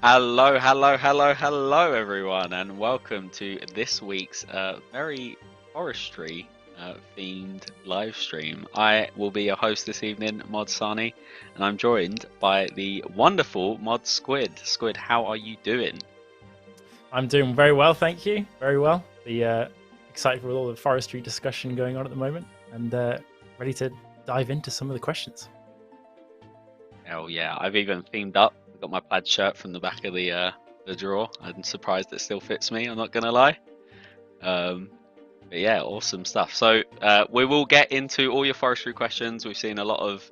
Hello, hello, hello, hello, everyone, and welcome to this week's very forestry themed live stream. I will be your host this evening, Mods Sarnie, and I'm joined by the wonderful Mods Squid. Squid, how are you doing? I'm doing very well, thank you. Very well. Excited for all the forestry discussion going on at the moment, and ready to dive into some of the questions. Hell yeah, I've even themed up. I've got my plaid shirt from the back of the drawer. I'm surprised it still fits me, I'm not gonna lie. But yeah, awesome stuff. So we will get into all your forestry questions. We've seen a lot of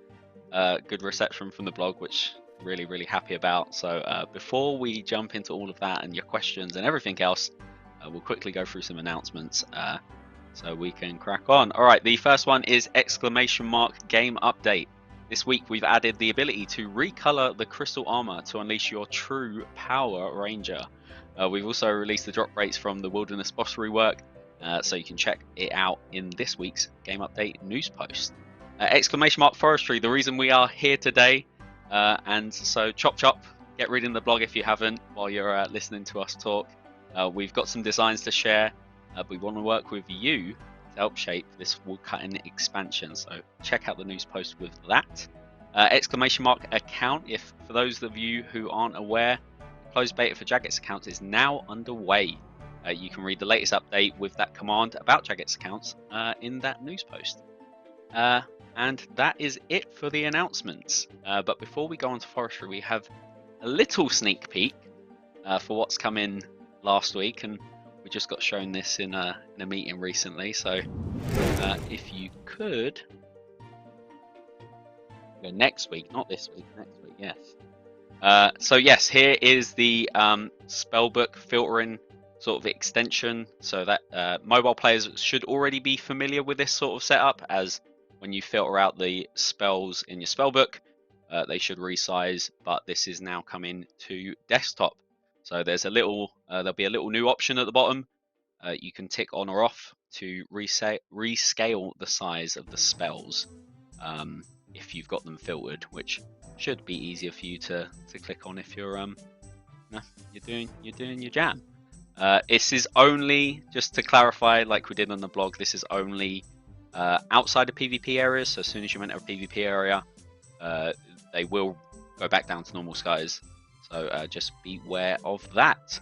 good reception from the blog, which I'm really happy about. So before we jump into all of that and your questions and everything else, we'll quickly go through some announcements so we can crack on. All right, the first one is !game update. This week we've added the ability to recolor the crystal armor to unleash your true Power Ranger. We've also released the drop rates from the Wilderness Boss rework, so you can check it out in this week's game update news post. !forestry, the reason we are here today, and so chop, get reading the blog if you haven't while you're listening to us talk. We've got some designs to share, but we want to work with you to help shape this woodcutting expansion, so check out the news post with that. !account, if for those of you who aren't aware, closed beta for Jagex accounts is now underway. You can read the latest update with that command about Jagex accounts in that news post. And that is it for the announcements. But before we go on to forestry, we have a little sneak peek for what's come in last week, and we just got shown this in a meeting recently. So if you could go next week, not this week, next week, yes. So yes, here is the spellbook filtering sort of extension, so that mobile players should already be familiar with this sort of setup, as when you filter out the spells in your spellbook, they should resize, but this is now coming to desktop. So there's a little, there'll be a little new option at the bottom. You can tick on or off to rescale the size of the spells if you've got them filtered, which should be easier for you to click on if you're you're doing your jam. This is only, just to clarify, like we did on the blog, this is only outside of PvP areas. So as soon as you enter a PvP area, they will go back down to normal skies. So just beware of that.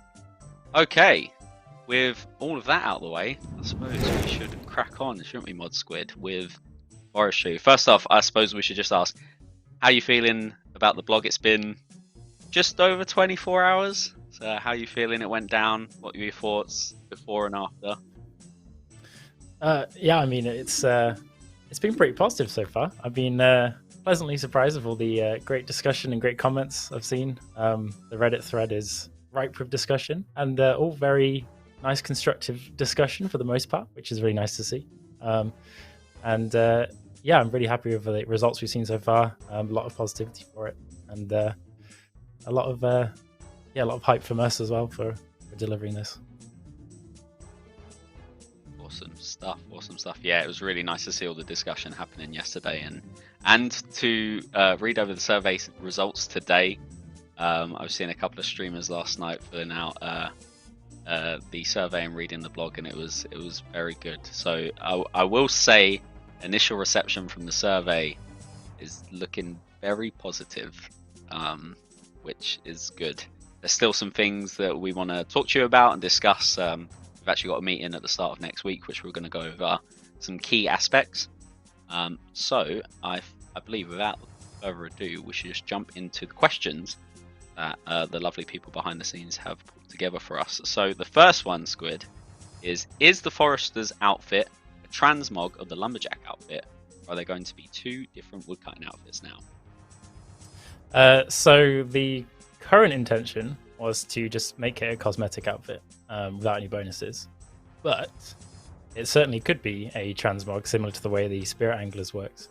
Okay, with all of that out of the way, I suppose we should crack on, shouldn't we, Mod Squid, with forestry. First off, I suppose we should just ask, how are you feeling about the blog? It's been just over 24 hours. So how are you feeling it went down? What were your thoughts before and after? Yeah, I mean, it's been pretty positive so far. I've been pleasantly surprised with all the great discussion and great comments I've seen. The Reddit thread is ripe with discussion, and all very nice, constructive discussion for the most part, which is really nice to see. Yeah, I'm really happy with the results we've seen so far. A lot of positivity for it, and a lot of hype from us as well for delivering this. Awesome stuff. Yeah, it was really nice to see all the discussion happening yesterday, and to read over the survey results today. I was seeing a couple of streamers last night filling out the survey and reading the blog, and it was very good. So I will say, initial reception from the survey is looking very positive, which is good. There's still some things that we want to talk to you about and discuss. We've actually got a meeting at the start of next week, which we're going to go over some key aspects. So I believe, without further ado, we should just jump into the questions that the lovely people behind the scenes have put together for us. So the first one, Squid, is the Forester's outfit a transmog of the Lumberjack outfit, or are they going to be two different woodcutting outfits now? So the current intention was to just make it a cosmetic outfit without any bonuses, but it certainly could be a transmog similar to the way the Spirit Anglers works.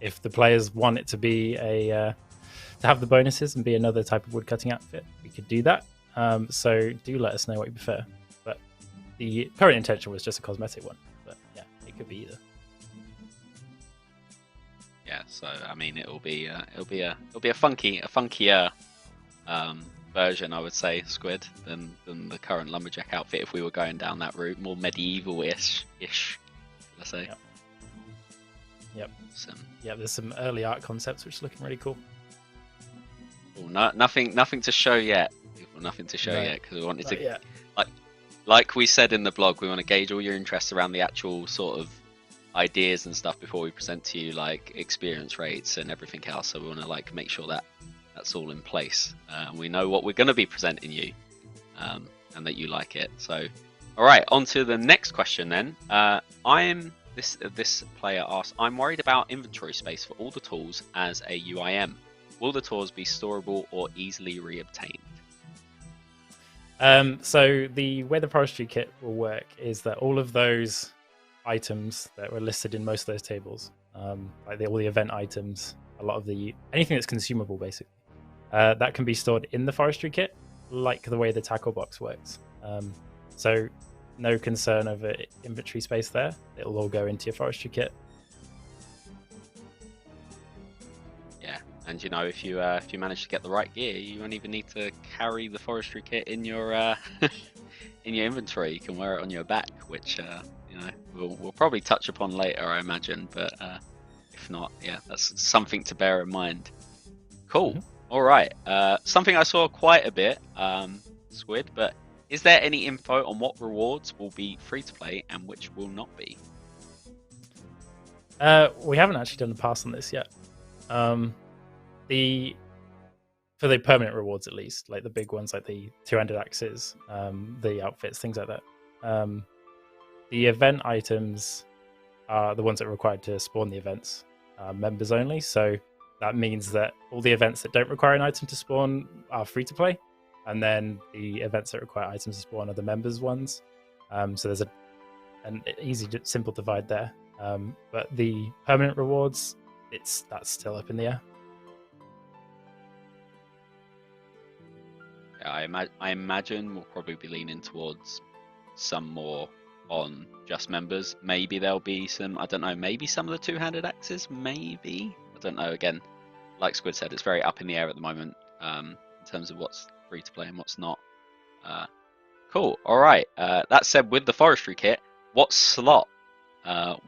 If the players want it to be to have the bonuses and be another type of woodcutting outfit, we could do that. So do let us know what you prefer. But the current intention was just a cosmetic one. But yeah, it could be either. Yeah, so I mean, it'll be a funkier version, I would say, Squid, than the current Lumberjack outfit if we were going down that route, more medieval-ish, let's say. Yep. Yep. Awesome. Yeah, there's some early art concepts which are looking really cool. Well, nothing to show yet. Nothing to show yet because we wanted to, like we said in the blog, we want to gauge all your interest around the actual sort of ideas and stuff before we present to you like experience rates and everything else. So we want to like make sure that that's all in place. We know what we're going to be presenting you, and that you like it. So, all right, on to the next question then. This player asks, I'm worried about inventory space for all the tools as a UIM. Will the tools be storable or easily reobtained? So the way the Forestry Kit will work is that all of those items that were listed in most of those tables, like all the event items, a lot of anything that's consumable basically, that can be stored in the Forestry Kit, like the way the Tacklebox works. So no concern over inventory space there. It'll all go into your Forestry Kit. And you know, if you manage to get the right gear, you won't even need to carry the Forestry Kit in your in your inventory. You can wear it on your back, which you know we'll probably touch upon later, I imagine. But if not, yeah, that's something to bear in mind. Cool. All right. Something I saw quite a bit, Squid. But is there any info on what rewards will be free to play and which will not be? We haven't actually done the pass on this yet. For the permanent rewards at least, like the big ones like the two-handed axes, the outfits, things like that. The event items are the ones that are required to spawn the events, members only. So that means that all the events that don't require an item to spawn are free to play, and then the events that require items to spawn are the members ones. So there's an easy, simple divide there. But the permanent rewards, that's still up in the air. Yeah, I imagine we'll probably be leaning towards some more on just members. Maybe there'll be some, I don't know, maybe some of the two-handed axes, maybe. I don't know. Again, like Squid said, it's very up in the air at the moment in terms of what's free to play and what's not. Cool. All right. That said, with the Forestry Kit, what slot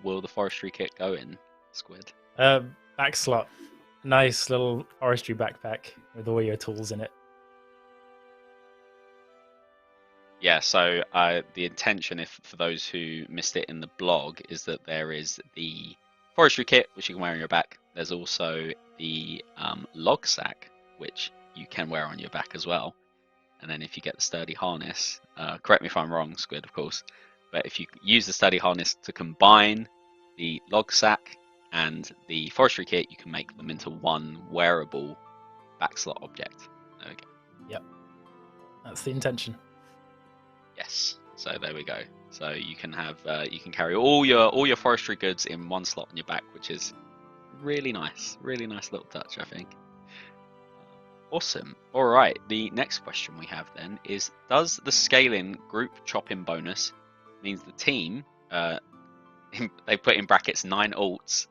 will the Forestry Kit go in, Squid? Back slot. Nice little forestry backpack with all your tools in it. Yeah, so the intention, for those who missed it in the blog, is that there is the Forestry Kit, which you can wear on your back. There's also the log sack, which you can wear on your back as well. And then if you get the sturdy harness, correct me if I'm wrong, Squid, of course, but if you use the sturdy harness to combine the log sack and the Forestry Kit, you can make them into one wearable back slot object. There we go. Yep, that's the intention. Yes, so there we go. So you can have you can carry all your forestry goods in one slot on your back, which is really nice little touch, I think. Awesome. All right, the next question we have then is, does the scaling group chopping bonus means the team, they put in brackets 9 alts,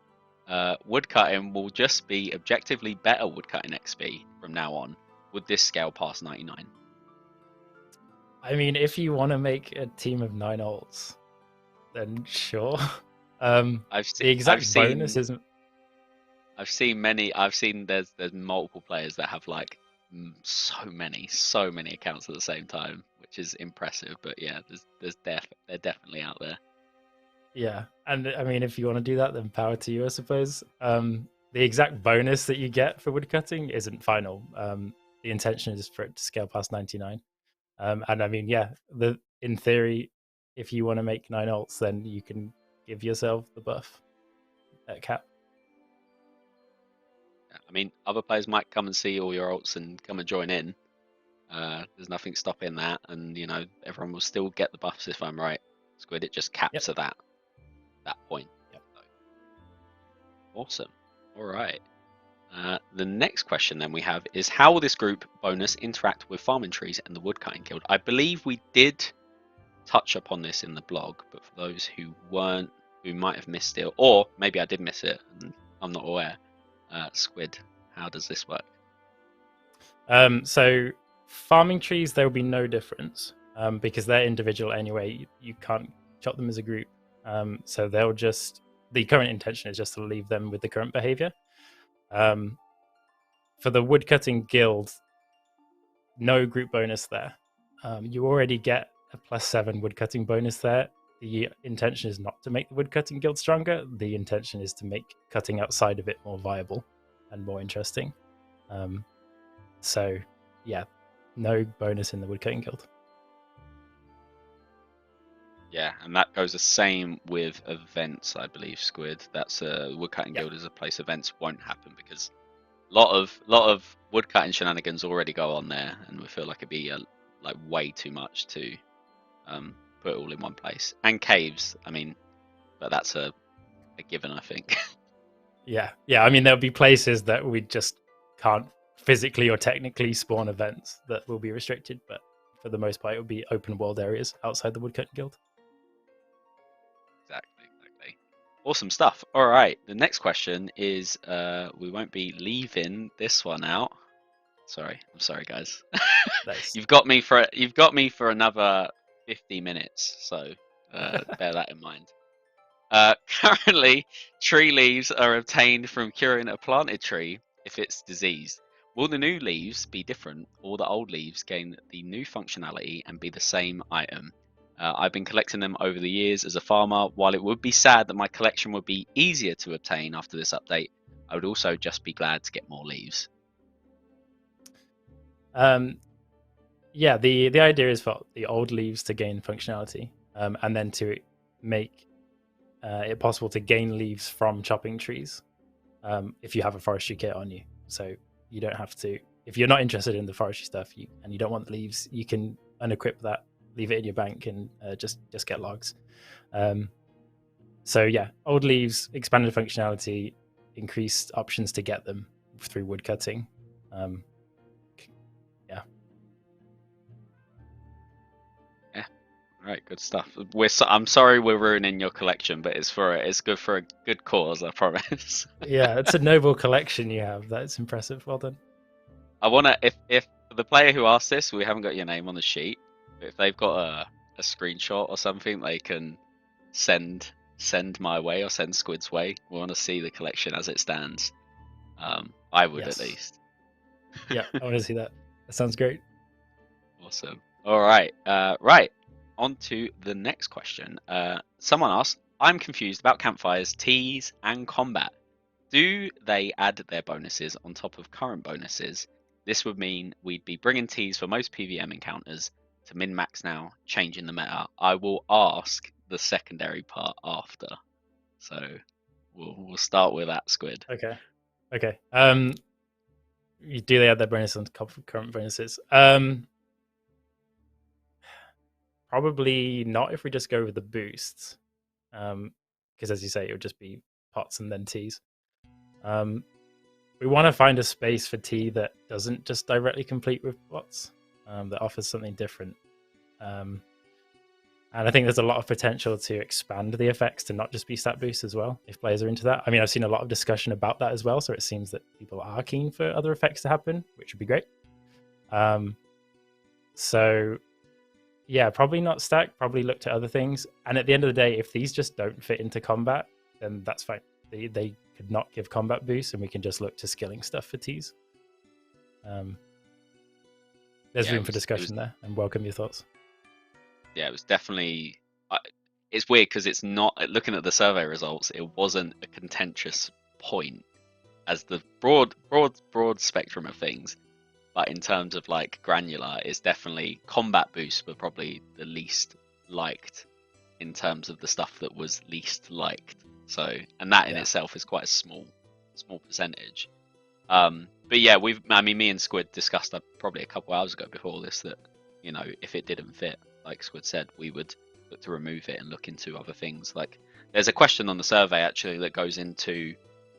woodcutting will just be objectively better woodcutting XP from now on? Would this scale past 99? I mean, if you want to make a team of 9 alts, then sure. The exact bonus isn't. I've seen there's multiple players that have like so many accounts at the same time, which is impressive. But yeah, they're definitely out there. Yeah, and I mean, if you want to do that, then power to you, I suppose. The exact bonus that you get for woodcutting isn't final. The intention is for it to scale past 99. And I mean, yeah, in theory, if you want to make 9 alts, then you can give yourself the buff at cap. I mean, other players might come and see all your alts and come and join in. There's nothing stopping that, and you know, everyone will still get the buffs if I'm right. Squid, it just caps at that point. Yep. Awesome. All right. The next question then we have is, how will this group bonus interact with farming trees and the woodcutting guild? I believe we did touch upon this in the blog, but for those who might have missed it, or maybe I did miss it and I'm not aware, Squid, how does this work? So farming trees, there will be no difference because they're individual anyway. You can't chop them as a group. So they'll just, the current intention is just to leave them with the current behavior. For the Woodcutting Guild, no group bonus there. You already get a +7 woodcutting bonus there. The intention is not to make the Woodcutting Guild stronger. The intention is to make cutting outside of it more viable and more interesting. So, yeah, no bonus in the Woodcutting Guild. Yeah, and that goes the same with events, I believe, Squid. That's Woodcutting Guild is a place events won't happen because a lot of woodcutting shenanigans already go on there, and we feel like it'd be like way too much to put it all in one place. And caves, I mean, but that's a given, I think. Yeah. I mean, there'll be places that we just can't physically or technically spawn events that will be restricted, but for the most part, it will be open world areas outside the Woodcutting Guild. Exactly. Awesome stuff. All right, the next question is we won't be leaving this one out. I'm sorry guys. Nice. You've got me for another 50 minutes, so bear that in mind. Currently, tree leaves are obtained from curing a planted tree if it's diseased. Will the new leaves be different, or the old leaves gain the new functionality and be the same item? I've been collecting them over the years as a farmer. While it would be sad that my collection would be easier to obtain after this update, I would also just be glad to get more leaves. Yeah, the idea is for the old leaves to gain functionality, and then to make it possible to gain leaves from chopping trees if you have a forestry kit on you. So you don't have to, if you're not interested in the forestry stuff and you don't want the leaves, you can unequip that, leave it in your bank, and just get logs. So yeah, old leaves, expanded functionality, increased options to get them through woodcutting. Right, good stuff. I'm sorry we're ruining your collection, but it's good for a good cause, I promise. Yeah, it's a noble collection you have. That's impressive. Well done. I wanna if the player who asked this, we haven't got your name on the sheet, but if they've got a screenshot or something, they can send my way or send Squid's way. We want to see the collection as it stands. I would at least. Yeah, I want to see that. That sounds great. Awesome. All right. Right. On to the next question. Someone asked, I'm confused about campfires, teas, and combat. Do they add their bonuses on top of current bonuses? This would mean we'd be bringing teas for most PVM encounters to min-max now, changing the meta. I will ask the secondary part after. So we'll start with that, Squid. Okay. Do they add their bonus on top of current bonuses? Probably not if we just go with the boosts. Because as you say, it would just be pots and then teas. We want to find a space for tea that doesn't just directly complete with pots, that offers something different. And I think there's a lot of potential to expand the effects to not just be stat boosts as well, if players are into that. I mean, I've seen a lot of discussion about that as well, so it seems that people are keen for other effects to happen, which would be great. So yeah, probably not stack, probably look to other things. And at the end of the day, if these just don't fit into combat, then that's fine. They could not give combat boosts, and we can just look to skilling stuff for teas. There's room for discussion there, and welcome your thoughts. Yeah, it was definitely. It's weird because it's not. Looking at the survey results, it wasn't a contentious point as the broad spectrum of things. But in terms of like granular, it's definitely combat boosts were probably the least liked in terms of the stuff that was least liked. So, and that in itself is quite a small percentage. But yeah, me and Squid discussed that probably a couple hours ago before this that, you know, if it didn't fit, like Squid said, we would look to remove it and look into other things. Like there's a question on the survey actually that goes into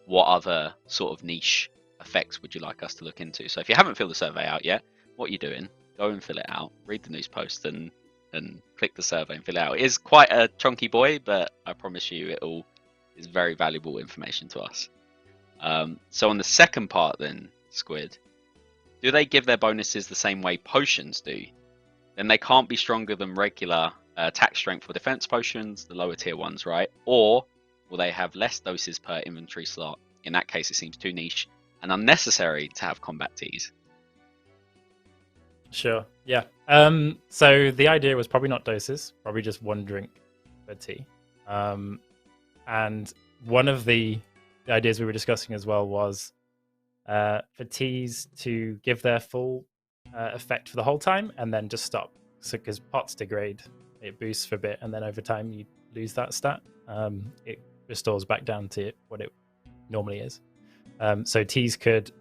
what other sort of niche effects would you like us to look into. So if you haven't filled the survey out yet, what are you doing? Go and fill it out, read the news post and click the survey and fill it out. It is quite a chunky boy, but I promise you it all is very valuable information to us. So on the second part then, Squid, do they give their bonuses the same way potions do? Then they can't be stronger than regular attack strength or defense potions, the lower tier ones, right? Or will they have less doses per inventory slot? In that case, it seems too niche and unnecessary to have combat teas. Sure. Yeah. So the idea was probably not doses, probably just one drink per tea. And one of the ideas we were discussing as well was for teas to give their full effect for the whole time and then just stop. So because pots degrade, it boosts for a bit, and then over time you lose that stat. It restores back down to what it normally is. So teas could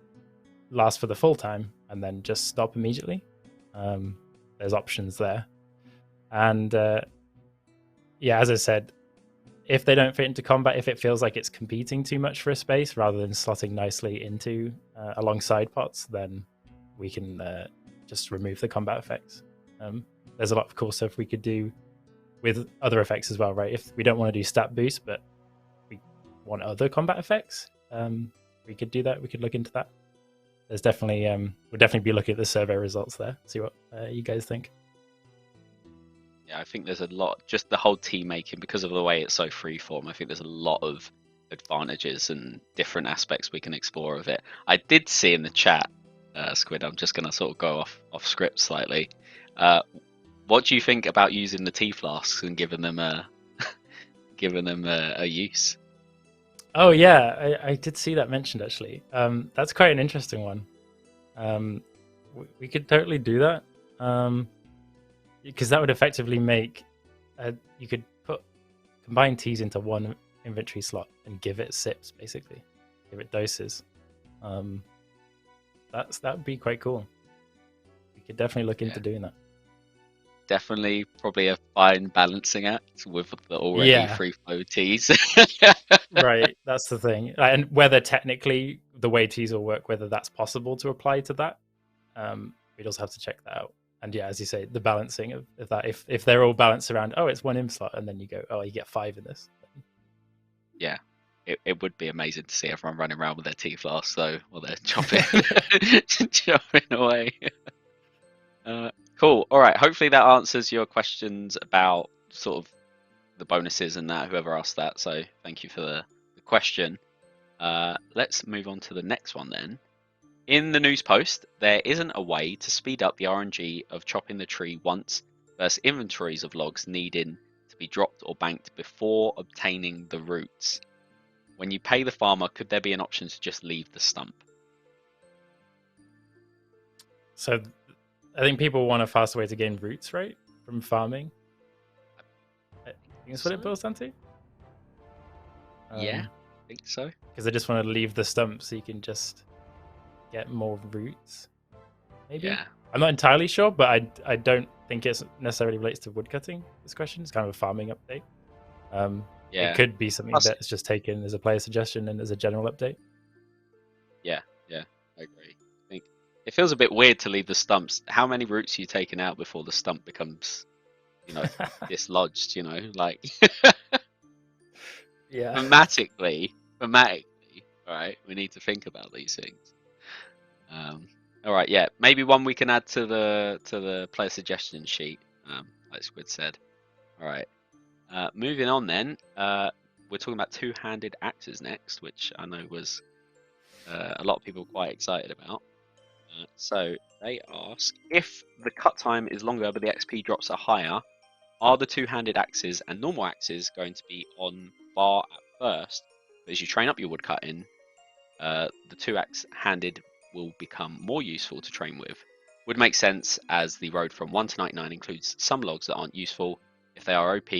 last for the full time and then just stop immediately. There's options there. And yeah, as I said, if they don't fit into combat, if it feels like it's competing too much for a space rather than slotting nicely into alongside pots, then we can just remove the combat effects. There's a lot of cool stuff we could do with other effects as well, right? If we don't want to do stat boost, but we want other combat effects, we could do that. We could look into that. There's definitely we'll definitely be looking at the survey results there. See what you guys think. Yeah, I think there's a lot, just the whole tea making, because of the way it's so freeform, I think there's a lot of advantages and different aspects we can explore of it. I did see in the chat, Squid, I'm just going to sort of go off script slightly. What do you think about using the tea flasks and giving them a use? Oh yeah, I did see that mentioned actually. That's quite an interesting one. We could totally do that. Because that would effectively make you could combine teas into one inventory slot and give it sips, basically, give it doses. That would be quite cool. We could definitely look into doing that. Definitely, probably a fine balancing act with the already free flow teas. Right, that's the thing, and whether technically the way teas will work, whether that's possible to apply to that, we'd also have to check that out. And yeah, as you say, the balancing of that, if they're all balanced around, oh, it's one imp slot, and then you go, oh, you get 5 in this. Yeah, it would be amazing to see everyone running around with their tea flasks, though, while they're chopping away. Cool. All right. Hopefully that answers your questions about sort of the bonuses and that, whoever asked that. So thank you for the question. Let's move on to the next one then. In the news post, there isn't a way to speed up the RNG of chopping the tree once versus inventories of logs needing to be dropped or banked before obtaining the roots. When you pay the farmer, could there be an option to just leave the stump? So I think people want a faster way to gain roots, right? From farming. I think that's what it boils down to. Yeah, I think so. Because they just want to leave the stump so you can just get more roots, maybe. Yeah. I'm not entirely sure, but I don't think it necessarily relates to woodcutting. This question, it's kind of a farming update. It could be something that's just taken as a player suggestion and as a general update. Yeah, I agree. I think it feels a bit weird to leave the stumps. How many roots are you taking out before the stump becomes, dislodged? Like yeah. Thematically, all right, we need to think about these things. All right, yeah, maybe one we can add to the player suggestion sheet, like Squid said. All right, moving on then. We're talking about two-handed axes next, which I know was a lot of people quite excited about. So they ask, if the cut time is longer but the XP drops are higher, are the two-handed axes and normal axes going to be on bar at first? But as you train up your woodcutting, the two-axe-handed will become more useful to train with. Would make sense as the road from 1 to 99 includes some logs that aren't useful. If they are OP,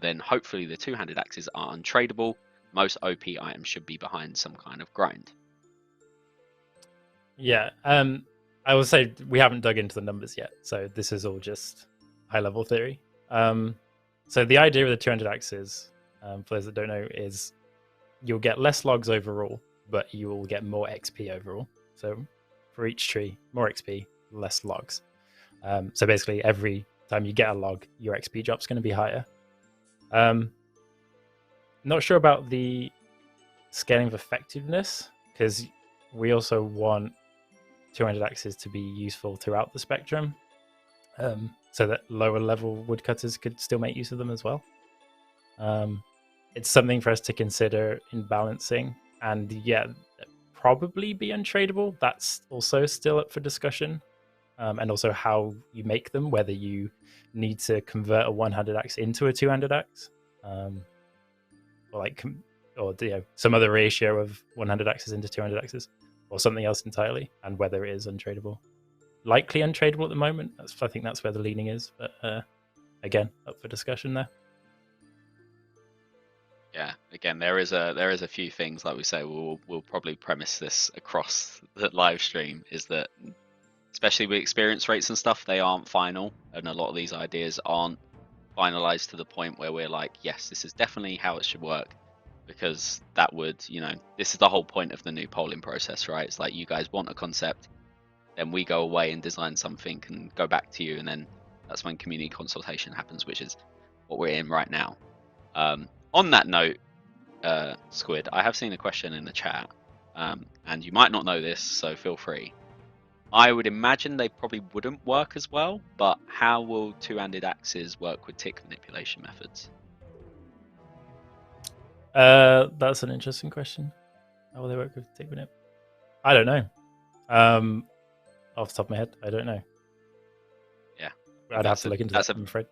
then hopefully the two-handed axes are untradeable. Most OP items should be behind some kind of grind. Yeah, I will say we haven't dug into the numbers yet, so this is all just high-level theory. So the idea of the 200 axes, for those that don't know, is you'll get less logs overall, but you will get more XP overall. So for each tree, more XP, less logs. So basically, every time you get a log, your XP drop's going to be higher. Not sure about the scaling of effectiveness, because we also want 200 axes to be useful throughout the spectrum, so that lower level woodcutters could still make use of them as well. It's something for us to consider in balancing, and yeah, probably be untradeable. That's also still up for discussion, and also how you make them, whether you need to convert a one-handed axe into a two-handed axe, or some other ratio of one-handed axes into two-handed axes, or something else entirely, and whether it is untradeable. Likely untradeable at the moment. I think that's where the leaning is, but again, up for discussion there. Yeah, again, there is a few things, like we say, we'll probably premise this across the live stream, is that especially with experience rates and stuff, they aren't final, and a lot of these ideas aren't finalized to the point where we're like, yes, this is definitely how it should work, because that would, this is the whole point of the new polling process, right? It's like, you guys want a concept, then we go away and design something and go back to you, and then that's when community consultation happens, which is what we're in right now. On that note, Squid, I have seen a question in the chat, and you might not know this, so feel free. I would imagine they probably wouldn't work as well, but how will two-handed axes work with tick manipulation methods? That's an interesting question. How will they work with tick manip? I don't know. Off the top of my head, I don't know. Yeah, I'd have to look into that, I'm afraid.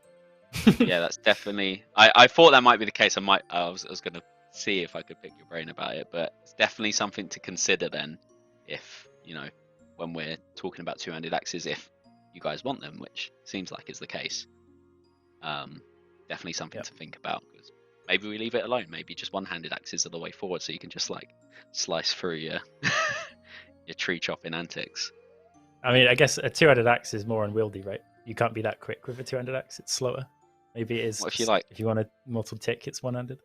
Yeah, that's definitely. I thought that might be the case. I was going to see if I could pick your brain about it, but it's definitely something to consider then, if when we're talking about two-handed axes, if you guys want them, which seems like is the case. Definitely something to think about, because maybe we leave it alone. Maybe just one-handed axes are the way forward, so you can just like slice through your your tree chopping antics. I mean, I guess a two-handed axe is more unwieldy, right? You can't be that quick with a two-handed axe. It's slower. Maybe it is. What if you want a mortal tick, it's one-handed.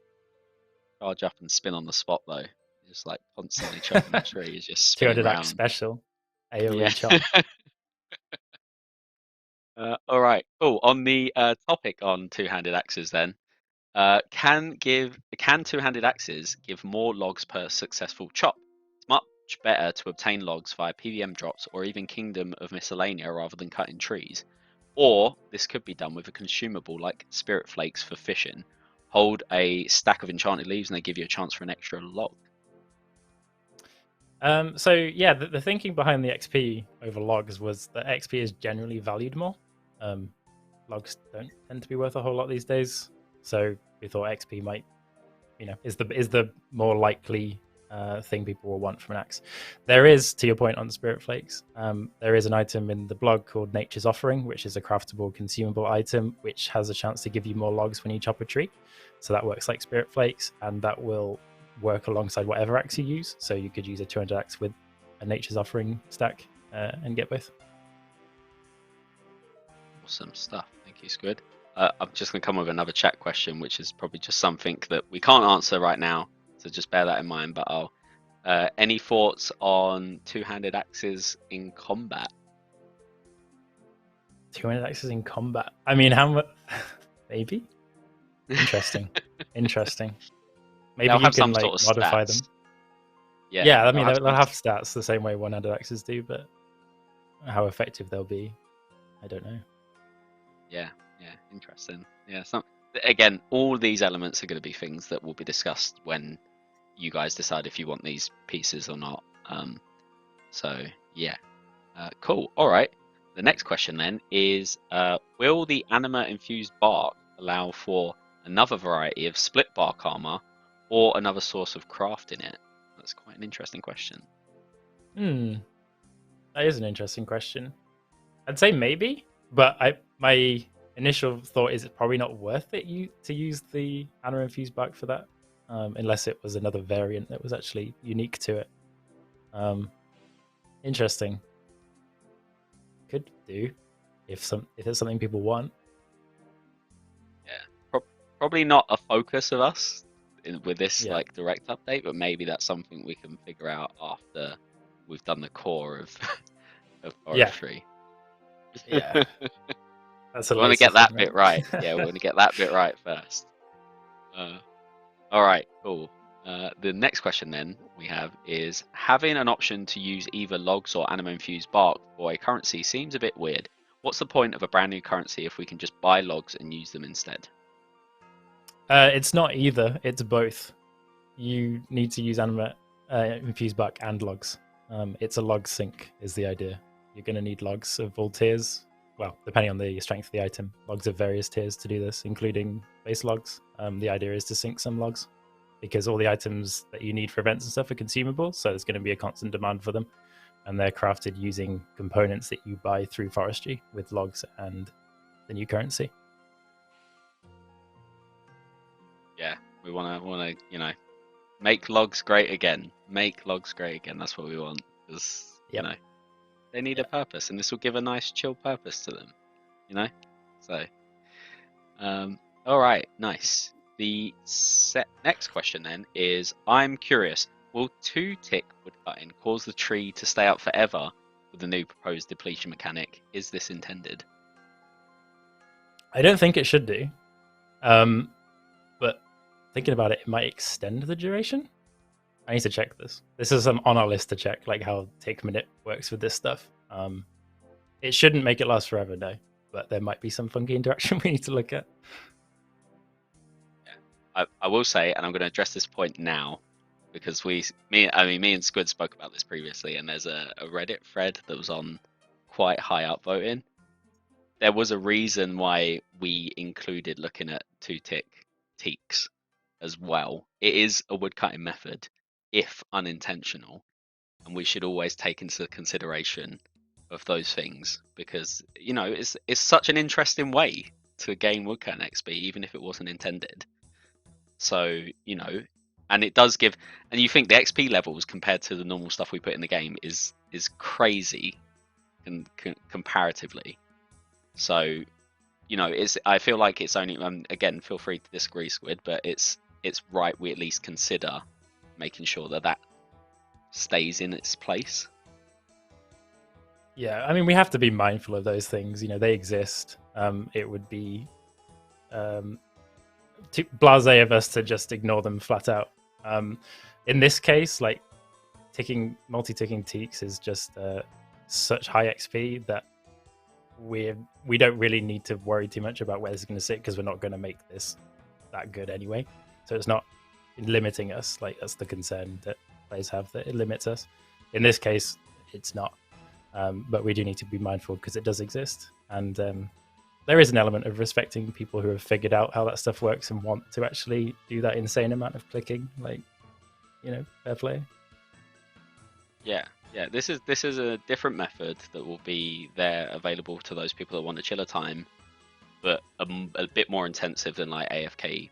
Charge up and spin on the spot though. Just like constantly chopping the tree. Is just spinning two-handed around. Axe special. AOE chop. All right, cool. On the topic on two-handed axes, then, can two-handed axes give more logs per successful chop? It's much better to obtain logs via PVM drops or even Kingdom of Miscellanea rather than cutting trees. Or this could be done with a consumable like Spirit Flakes for fishing. Hold a stack of enchanted leaves and they give you a chance for an extra log. So yeah, the thinking behind the XP over logs was that XP is generally valued more. Logs don't tend to be worth a whole lot these days, so we thought XP might, is the more likely thing people will want from an axe. There is, to your point on the Spirit Flakes, there is an item in the blog called Nature's Offering, which is a craftable consumable item which has a chance to give you more logs when you chop a tree. So that works like Spirit Flakes, and that will work alongside whatever axe you use. So you could use a 200 axe with a Nature's Offering stack and get both. Awesome stuff. Thank you, Squid. I'm just going to come with another chat question, which is probably just something that we can't answer right now, so just bear that in mind. But any thoughts on two-handed axes in combat? Two-handed axes in combat? I mean, how much? Maybe. Interesting. Interesting. Maybe you can like modify them. Yeah, I mean they'll have stats the same way one-handed axes do, but how effective they'll be, I don't know. Yeah, interesting. Yeah, again, all these elements are going to be things that will be discussed when you guys decide if you want these pieces or not. So yeah, cool. All right. The next question then is, will the Anima-infused Bark allow for another variety of Splitbark Armour or another source of craft in it? That's quite an interesting question. That is an interesting question. I'd say maybe, but my initial thought is it's probably not worth it to use the Anima-infused Bark for that, unless it was another variant that was actually unique to it. Interesting. Could do if it's something people want. Yeah, probably not a focus of us with this like direct update, but maybe that's something we can figure out after we've done the core of forestry. Yeah. That's we want to get that bit right. Yeah, we want to get that bit right first. All right, cool. The next question then we have is having an option to use either logs or Anima-infused Bark for a currency seems a bit weird. What's the point of a brand new currency if we can just buy logs and use them instead? It's not either. It's both. You need to use Anima-infused Bark and logs. It's a log sync is the idea. You're going to need logs of all tiers. Well, depending on the strength of the item, logs of various tiers to do this, including base logs. The idea is to sync some logs because all the items that you need for events and stuff are consumable, so there's going to be a constant demand for them, and they're crafted using components that you buy through Forestry with logs and the new currency. Yeah, we want to, make logs great again. Make logs great again. That's what we want. Because, they need a purpose, and this will give a nice chill purpose to them, So, all right, nice. The next question then is, I'm curious, will 2-tick woodcutting cause the tree to stay up forever with the new proposed depletion mechanic? Is this intended? I don't think it should do. But thinking about it, it might extend the duration. I need to check this. This is on our list to check, like how tick minute works with this stuff. It shouldn't make it last forever, no. But there might be some funky interaction we need to look at. Yeah, I will say, and I'm going to address this point now, because me and Squid spoke about this previously, and there's a Reddit thread that was on quite high up voting. There was a reason why we included looking at 2-tick teaks as well. It is a woodcutting method, if unintentional, and we should always take into consideration of those things, because it's such an interesting way to gain woodcutting XP, even if it wasn't intended. So and it does give, and you think the XP levels compared to the normal stuff we put in the game is crazy, comparatively. So I feel like it's only, again, feel free to disagree, Squid, but it's right we at least consider making sure that stays in its place. Yeah, I mean, we have to be mindful of those things. They exist. It would be too blasé of us to just ignore them flat out. In this case, like multi-ticking teaks is just such high XP that we don't really need to worry too much about where this is going to sit, because we're not going to make this that good anyway. So it's not limiting us. Like, that's the concern that players have, that it limits us. In this case, it's not. But we do need to be mindful because it does exist. And there is an element of respecting people who have figured out how that stuff works and want to actually do that insane amount of clicking. Like, fair play. Yeah. This is a different method that will be there available to those people that want a chiller time, but a bit more intensive than like AFK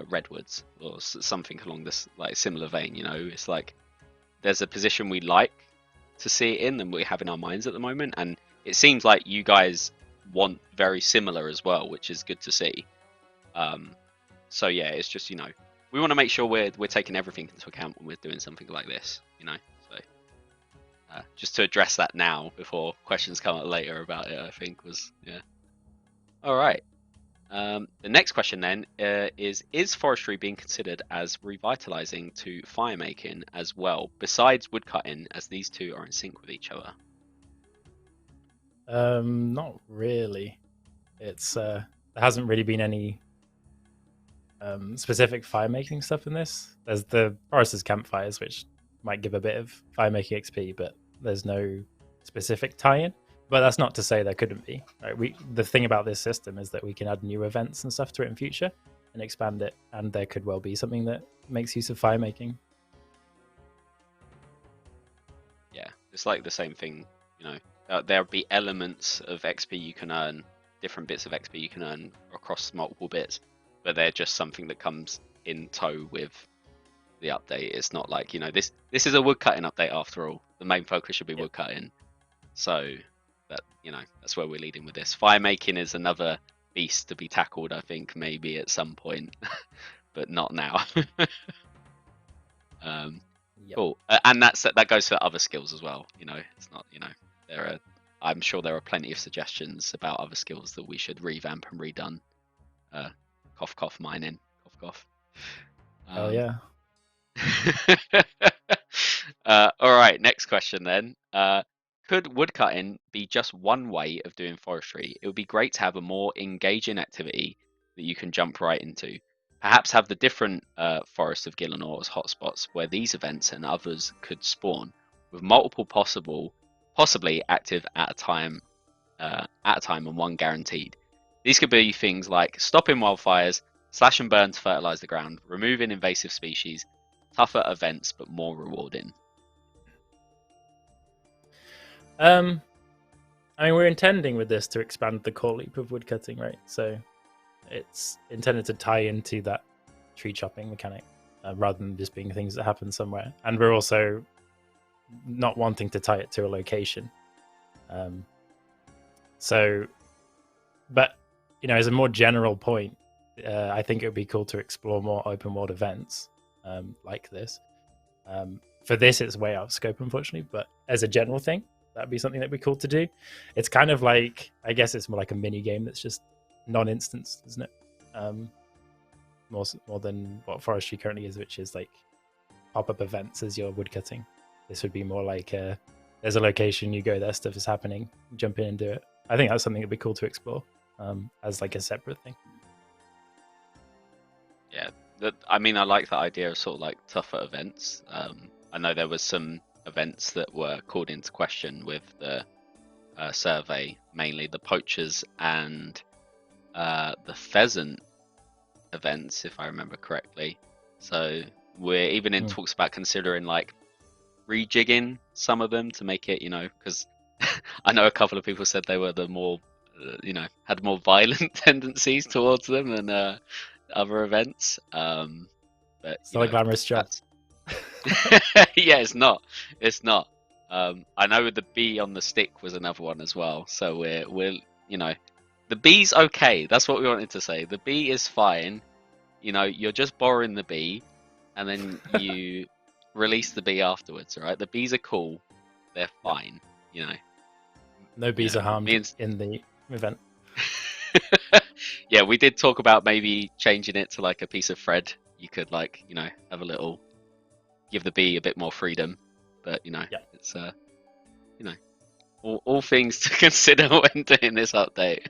Redwoods or something along this like similar vein. It's like there's a position we like to see it in and we have in our minds at the moment, and it seems like you guys want very similar as well, which is good to see. So yeah, it's just we want to make sure we're taking everything into account when we're doing something like this. So just to address that now before questions come up later about it, I think was all right. The next question then is forestry being considered as revitalising to firemaking as well, besides woodcutting, as these two are in sync with each other? Not really. It's there hasn't really been any specific firemaking stuff in this. There's the Foresters Campfires, which might give a bit of firemaking XP, but there's no specific tie-in. But that's not to say there couldn't be. Right? The thing about this system is that we can add new events and stuff to it in future and expand it, and there could well be something that makes use of firemaking. Yeah, it's like the same thing. There'll be elements of XP you can earn, different bits of XP you can earn across multiple bits, but they're just something that comes in tow with the update. It's not like this is a woodcutting update after all. The main focus should be woodcutting. So that that's where we're leading with this. Firemaking is another beast to be tackled, I think, maybe at some point, but not now. Cool. And that goes for other skills as well. It's not I'm sure there are plenty of suggestions about other skills that we should revamp and redone. Cough cough mining. Cough cough. Oh yeah. All right, next question then. Could woodcutting be just one way of doing forestry? It would be great to have a more engaging activity that you can jump right into. Perhaps have the different forests of Gielinor as hotspots where these events and others could spawn, with multiple possibly active at a time and one guaranteed. These could be things like stopping wildfires, slash and burn to fertilise the ground, removing invasive species, tougher events but more rewarding. I mean, we're intending with this to expand the core loop of woodcutting, right? So it's intended to tie into that tree chopping mechanic rather than just being things that happen somewhere. And we're also not wanting to tie it to a location. But as a more general point, I think it would be cool to explore more open world events like this. For this, it's way out of scope, unfortunately. But as a general thing, that'd be something that'd be cool to do. It's kind of like, I guess it's more like a mini game that's just non-instanced, isn't it? More than what forestry currently is, which is like pop-up events as you're woodcutting. This would be more like there's a location, you go there, stuff is happening, jump in and do it. I think that's something that'd be cool to explore as like a separate thing. Yeah, I mean, I like that idea of sort of like tougher events. I know there was some events that were called into question with the survey, mainly the poachers and the pheasant events, if I remember correctly. So we're even in talks about considering like rejigging some of them to make it, because I know a couple of people said they were the more, had more violent tendencies towards them than other events. But it's not a glamorous job. Yeah, it's not. I know the bee on the stick was another one as well. So we're the bee's okay. That's what we wanted to say. The bee is fine. You're just borrowing the bee, and then you release the bee afterwards. Right? The bees are cool. They're fine. No bees are harmed in the event. Yeah, we did talk about maybe changing it to like a piece of thread. You could have a little, give the bee a bit more freedom, but it's all things to consider when doing this update.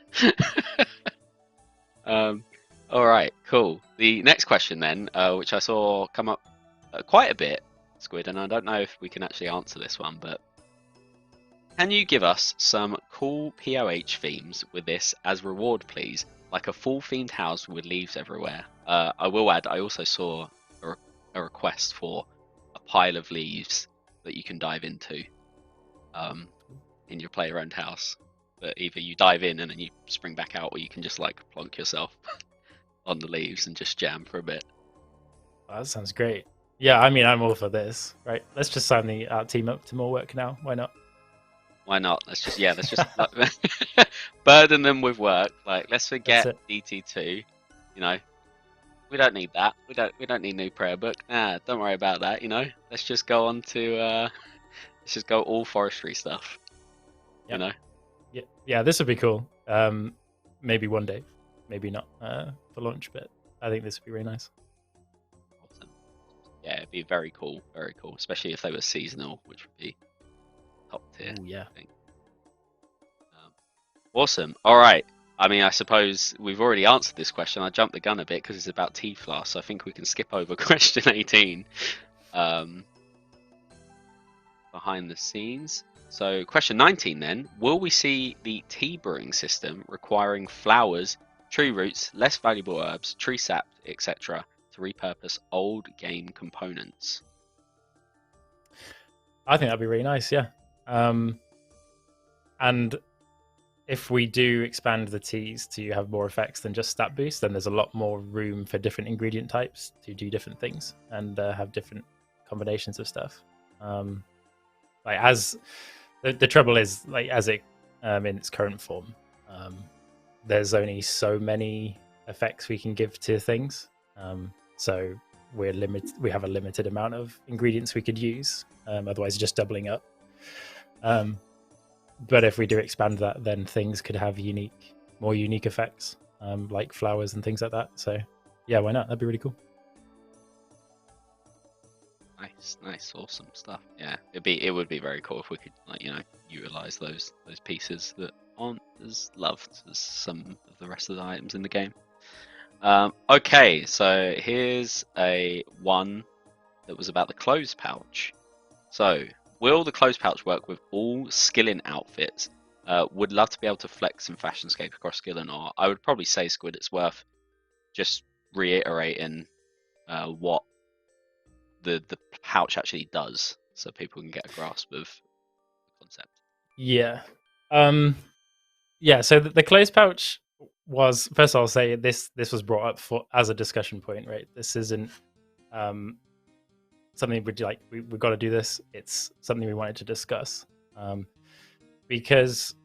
All right, cool. The next question then, which I saw come up quite a bit, Squid, and I don't know if we can actually answer this one, but can you give us some cool POH themes with this as reward, please? Like a full themed house with leaves everywhere. I will add, I also saw a request for a pile of leaves that you can dive into in your player-owned house. But either you dive in and then you spring back out, or you can just like plonk yourself on the leaves and just jam for a bit. Oh, that sounds great. Yeah, I mean, I'm all for this, right? Let's just sign our team up to more work now. Why not? Why not? Let's just burden them with work. Like, let's forget DT2. We don't need that. We don't need new prayer book. Nah, don't worry about that. Let's just go on to let's just go all forestry stuff. Yep. Yeah, this would be cool. Maybe one day, maybe not for launch, but I think this would be really nice. Awesome. Yeah, it'd be very cool, especially if they were seasonal, which would be top tier. Ooh, yeah. I think. Awesome. All right. I mean, I suppose we've already answered this question. I jumped the gun a bit because it's about Tea Flask, so I think we can skip over question 18. Behind the scenes. So question 19 then, will we see the tea brewing system requiring flowers, tree roots, less valuable herbs, tree sap, etc. to repurpose old game components? I think that'd be really nice, yeah. And if we do expand the teas to have more effects than just stat boost, then there's a lot more room for different ingredient types to do different things and have different combinations of stuff. Like as the trouble is, like as it in its current form, there's only so many effects we can give to things. So we have a limited amount of ingredients we could use. Otherwise, just doubling up. But if we do expand that, then things could have more unique effects, like flowers and things like that. So yeah, why not? That'd be really cool. Nice, awesome stuff. Yeah, it would be very cool if we could, like, utilize those pieces that aren't as loved as some of the rest of the items in the game. Okay, so here's a one that was about the clothes pouch. So, will the clothes pouch work with all skilling outfits? Would love to be able to flex in Fashionscape across skilling, or I would probably say, Squid, it's worth just reiterating what the pouch actually does, so people can get a grasp of the concept. Yeah. Yeah, so the clothes pouch was, first I'll say this was brought up as a discussion point, right? This isn't something we've got to do this. It's something we wanted to discuss. Because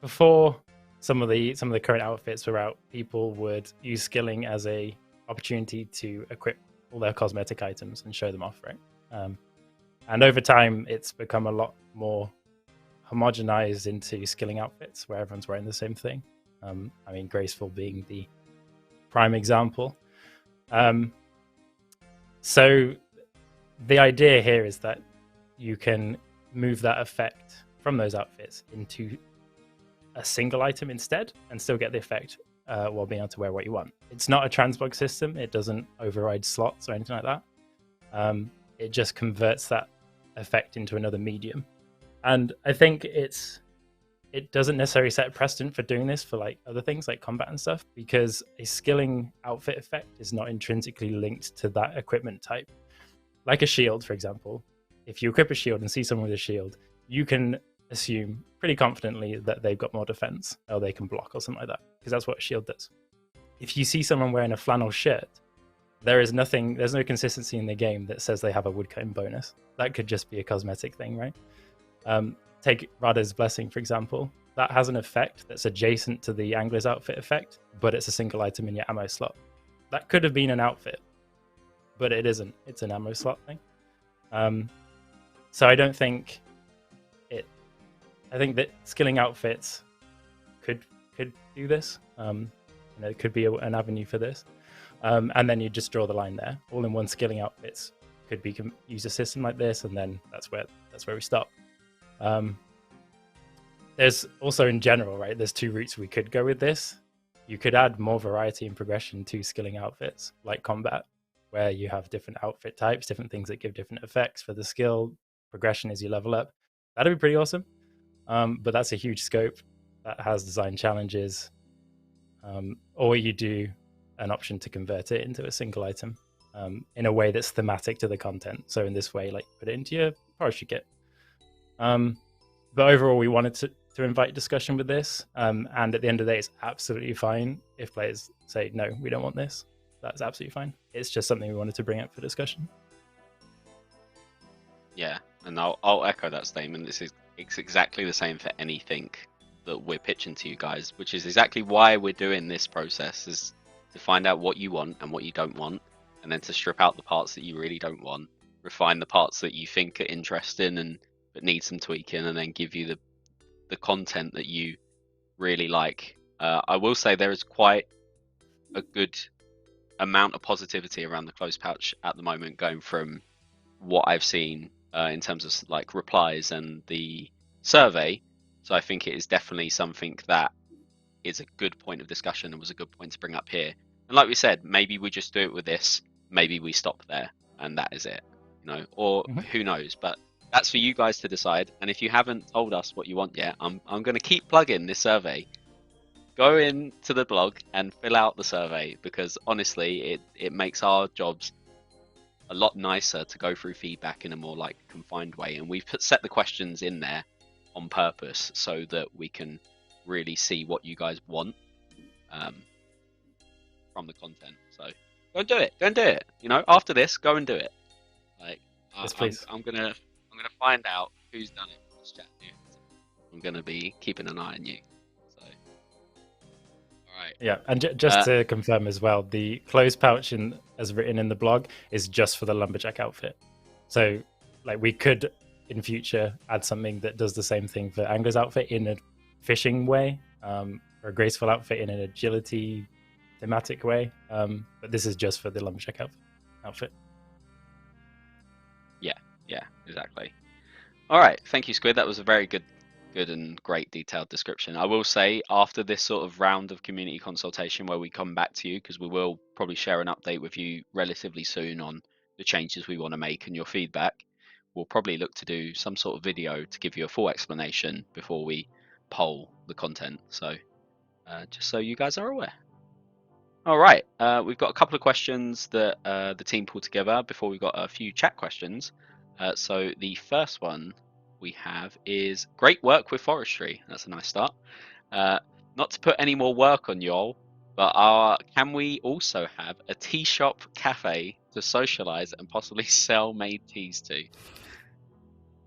before some of the current outfits were out, people would use skilling as a opportunity to equip all their cosmetic items and show them off, right? And over time, it's become a lot more homogenized into skilling outfits where everyone's wearing the same thing. I mean, graceful being the prime example. So the idea here is that you can move that effect from those outfits into a single item instead and still get the effect while being able to wear what you want. It's not a transmog system. It doesn't override slots or anything like that. It just converts that effect into another medium. And I think it doesn't necessarily set a precedent for doing this for like other things like combat and stuff, because a skilling outfit effect is not intrinsically linked to that equipment type. Like a shield, for example, if you equip a shield and see someone with a shield, you can assume pretty confidently that they've got more defense or they can block or something like that, because that's what a shield does. If you see someone wearing a flannel shirt, there's no consistency in the game that says they have a woodcutting bonus. That could just be a cosmetic thing, right? Take Radha's Blessing, for example. That has an effect that's adjacent to the Angler's outfit effect, but it's a single item in your ammo slot. That could have been an outfit, but it isn't. It's an ammo slot thing. So I don't think it... I think that skilling outfits could do this. It could be an avenue for this. And then you just draw the line there. All-in-one skilling outfits could be use a system like this, and then that's where we stop. There's also, in general, right, there's two routes we could go with this. You could add more variety and progression to skilling outfits, like combat, where you have different outfit types, different things that give different effects for the skill. Progression as you level up. That'd be pretty awesome. But that's a huge scope that has design challenges. Or you do an option to convert it into a single item in a way that's thematic to the content. So in this way, like, put it into your Forestry Kit. But overall, we wanted to invite discussion with this. And at the end of the day, it's absolutely fine if players say, no, we don't want this. That's absolutely fine. It's just something we wanted to bring up for discussion. Yeah, and I'll echo that statement. It's exactly the same for anything that we're pitching to you guys, which is exactly why we're doing this process, is to find out what you want and what you don't want, and then to strip out the parts that you really don't want, refine the parts that you think are interesting but need some tweaking, and then give you the content that you really like. I will say there is quite a good amount of positivity around the closed pouch at the moment, going from what I've seen in terms of like replies and the survey. So I think it is definitely something that is a good point of discussion and was a good point to bring up here. And like we said, maybe we just do it with this, maybe we stop there and that is it, or who knows. But that's for you guys to decide. And if you haven't told us what you want yet, I'm going to keep plugging this survey. Go into the blog and fill out the survey, because honestly, it makes our jobs a lot nicer to go through feedback in a more like confined way. And we've set the questions in there on purpose so that we can really see what you guys want from the content. So go and do it. After this, go and do it. Like, yes, please. I'm gonna find out who's done it in this chat. I'm gonna be keeping an eye on you. So, all right. Yeah, and just to confirm as well, the closed pouch as written in the blog is just for the Lumberjack outfit. So, like, we could in future add something that does the same thing for Angler's outfit in a fishing way, or a graceful outfit in an agility thematic way. But this is just for the Lumberjack outfit. Yeah, exactly. All right, thank you, Squid. That was a very good and great detailed description. I will say after this sort of round of community consultation where we come back to you, because we will probably share an update with you relatively soon on the changes we want to make and your feedback, we'll probably look to do some sort of video to give you a full explanation before we poll the content. So just so you guys are aware. All right, we've got a couple of questions that the team pulled together before we've got a few chat questions. So the first one we have is great work with forestry. That's a nice start. Not to put any more work on y'all, but can we also have a tea shop cafe to socialize and possibly sell made teas to?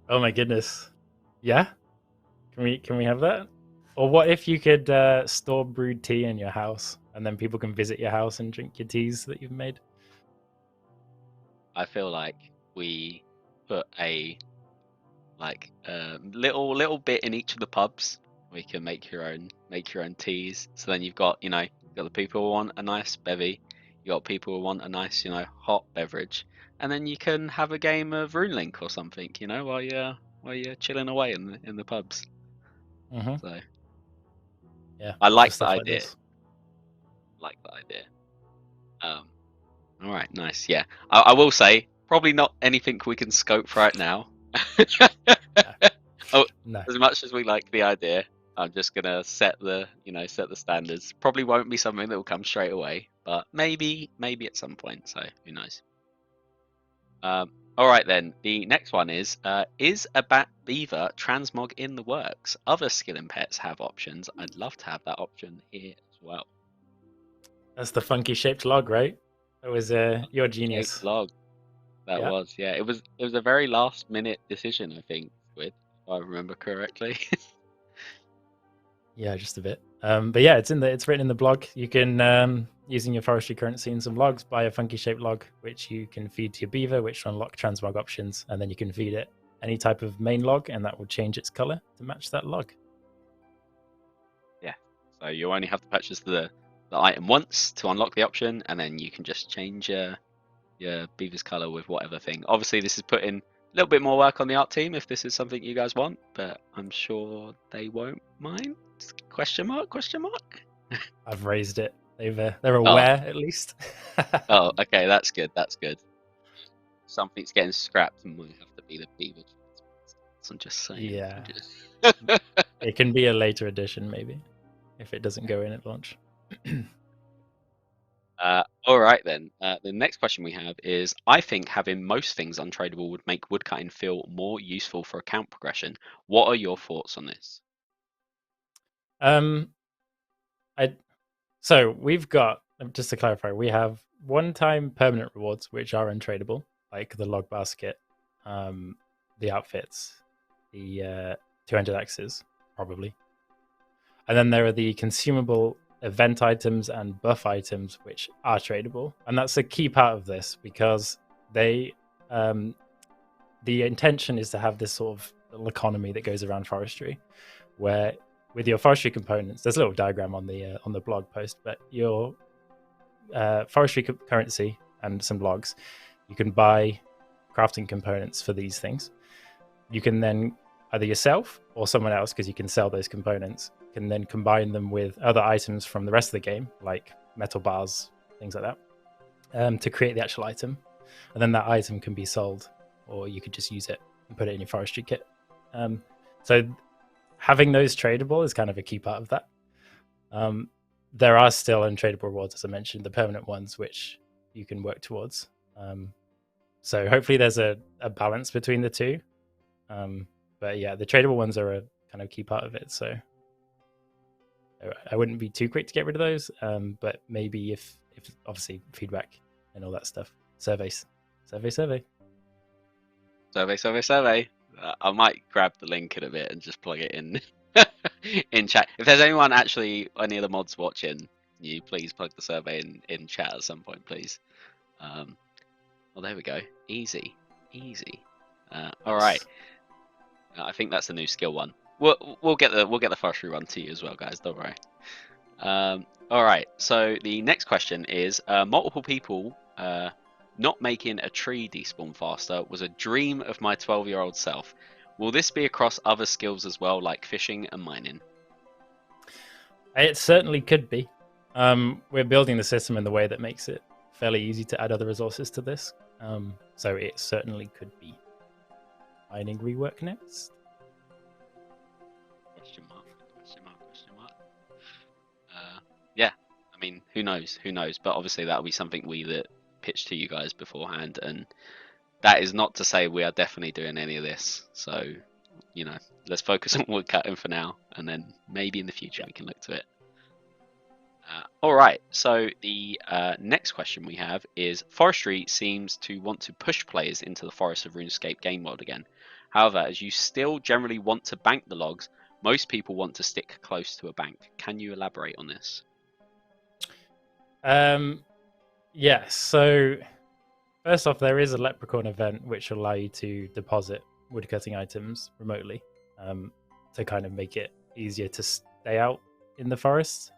Oh my goodness. Yeah? Can we have that? Or what if you could store brewed tea in your house and then people can visit your house and drink your teas that you've made? I feel like we put a little bit in each of the pubs. We can make your own teas. So then you've got the people who want a nice bevy, you got people who want a nice hot beverage, and then you can have a game of RuneLink or something while you're chilling away in the pubs. Mm-hmm. So Yeah, I like the stuff like idea. this. Like the idea. All right, nice. Yeah, I will say probably not anything we can scope right now. Oh, No. as much as we like the idea, I'm just gonna set the standards. Probably won't be something that will come straight away, but maybe at some point. So who knows? All right then. The next one is a Beaver Transmog in the works? Other skill and pets have options. I'd love to have that option here as well. That's the funky shaped log, right? That was your genius. Log. That Yeah. was, yeah. It was a very last minute decision, I think, if I remember correctly. Yeah, just a bit. But yeah, it's written in the blog. You can using your forestry currency and some logs, buy a funky shaped log, which you can feed to your beaver, which will unlock transmog options, and then you can feed it any type of main log, and that will change its color to match that log. Yeah. So you only have to purchase the item once to unlock the option, and then you can just change your beaver's color with whatever thing. Obviously, this is putting a little bit more work on the art team if this is something you guys want, but I'm sure they won't mind. Question mark? Question mark? I've raised it. They're aware at least. Oh, okay, that's good. That's good. Something's getting scrapped and might have to be the beaver. I'm just saying. Yeah. It can be a later edition, maybe, if it doesn't go in at launch. All right then. The next question we have is: I think having most things untradeable would make woodcutting feel more useful for account progression. What are your thoughts on this? So we've got, just to clarify, we have one-time permanent rewards which are untradeable, like the log basket, the outfits, the 200 axes, probably. And then there are the consumable event items and buff items which are tradable. And that's a key part of this because the intention is to have this sort of little economy that goes around forestry, where with your forestry components, there's a little diagram on the blog post, but your forestry currency and some logs, you can buy crafting components for these things. You can then either yourself or someone else, because you can sell those components, can then combine them with other items from the rest of the game, like metal bars, things like that, to create the actual item. And then that item can be sold, or you could just use it and put it in your forestry kit. So having those tradable is kind of a key part of that. There are still untradeable rewards, as I mentioned, the permanent ones, which you can work towards. So hopefully there's a balance between the two. But yeah, the tradable ones are a kind of key part of it. So I wouldn't be too quick to get rid of those. But maybe if obviously feedback and all that stuff. Survey. I might grab the link in a bit and just plug it in in chat. If there's anyone actually, any of the mods watching, you please plug the survey in chat at some point, please. Well, there we go. Easy. All right. I think that's the new skill one. We'll get the forestry one to you as well, guys. Don't worry. All right. So the next question is: multiple people not making a tree despawn faster was a dream of my 12-year-old self. Will this be across other skills as well, like fishing and mining? It certainly could be. We're building the system in the way that makes it fairly easy to add other resources to this. So it certainly could be. Mining rework next? Question mark, question mark, question mark. Yeah, I mean, who knows? Who knows? But obviously that'll be something that pitch to you guys beforehand, and that is not to say we are definitely doing any of this. So, you know, let's focus on woodcutting for now, and then maybe in the future we can look to it. All right, so the next question we have is, Forestry seems to want to push players into the Forest of Runescape game world again. However, as you still generally want to bank the logs, most people want to stick close to a bank. Can you elaborate on this? Yes, so first off, there is a leprechaun event which will allow you to deposit woodcutting items remotely, to kind of make it easier to stay out in the forest.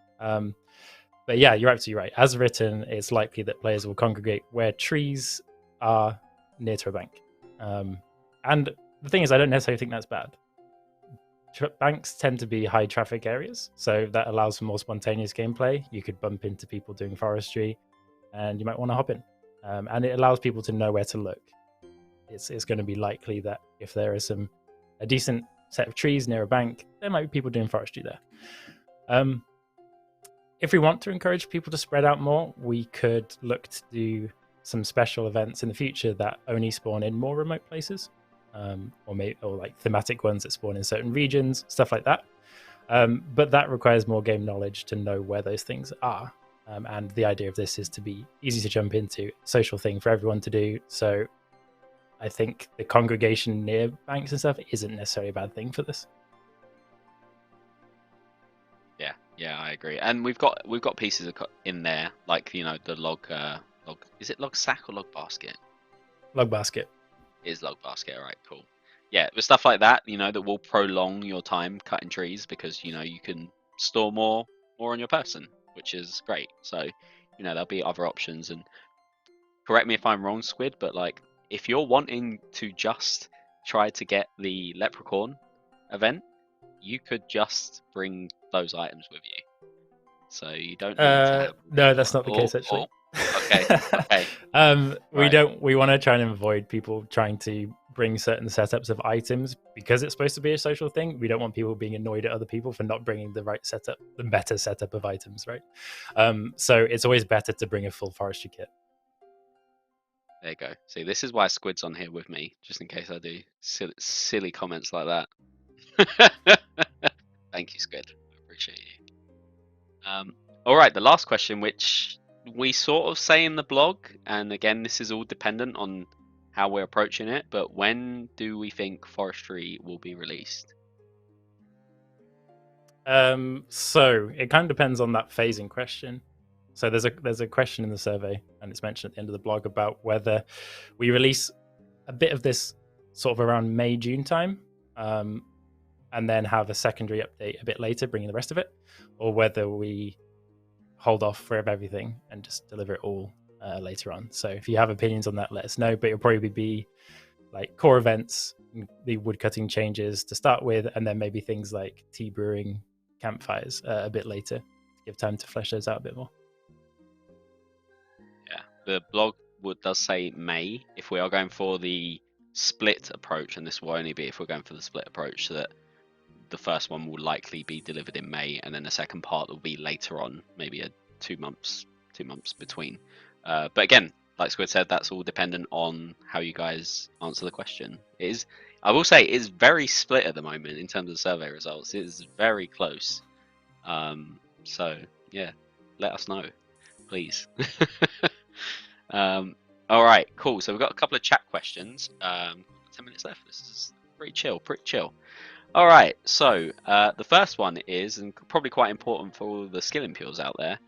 But yeah, you're absolutely right. As written, it's likely that players will congregate where trees are near to a bank. And the thing is, I don't necessarily think that's bad. Banks tend to be high traffic areas, so that allows for more spontaneous gameplay. You could bump into people doing forestry, and you might want to hop in. And it allows people to know where to look. It's going to be likely that if there is a decent set of trees near a bank, there might be people doing forestry there. If we want to encourage people to spread out more, we could look to do some special events in the future that only spawn in more remote places, or like thematic ones that spawn in certain regions, stuff like that. But that requires more game knowledge to know where those things are. And the idea of this is to be easy to jump into, social thing for everyone to do. So I think the congregation near banks and stuff isn't necessarily a bad thing for this. Yeah, I agree. And we've got pieces in there, like, you know, the log. Is it log sack or log basket? Log basket. It is log basket. All right, cool. Yeah, with stuff like that, you know, that will prolong your time cutting trees, because, you know, you can store more on your person, which is great. So, you know, there'll be other options. And correct me if I'm wrong, Squid, but like, if you're wanting to just try to get the leprechaun event, you could just bring those items with you, so you don't need to have... No, that's not the case, actually. Okay. We want to try and avoid people trying to bring certain setups of items because it's supposed to be a social thing. We don't want people being annoyed at other people for not bringing the right setup, the better setup of items, right? So it's always better to bring a full forestry kit. There you go. See, this is why Squid's on here with me, just in case I do silly comments like that. Thank you, Squid. I appreciate you. All right, the last question, which we sort of say in the blog, and again, this is all dependent on how we're approaching it, but when do we think Forestry will be released? So it kind of depends on that phasing question. So there's a question in the survey, and it's mentioned at the end of the blog, about whether we release a bit of this sort of around May, June time, and then have a secondary update a bit later, bringing the rest of it, or whether we hold off for everything and just deliver it all later on. So if you have opinions on that, let us know. But it'll probably be like core events, the woodcutting changes to start with, and then maybe things like tea brewing, campfires a bit later to give time to flesh those out a bit more. Yeah, the blog does say May if we are going for the split approach, and this will only be if we're going for the split approach, so that the first one will likely be delivered in May, and then the second part will be later on, maybe 2 months between. But again, like Squid said, that's all dependent on how you guys answer the question. I will say, it is very split at the moment in terms of survey results. It is very close. So yeah, let us know, please. All right, cool. So we've got a couple of chat questions. 10 minutes left. This is pretty chill. All right, so the first one is, and probably quite important for all the skill impures out there,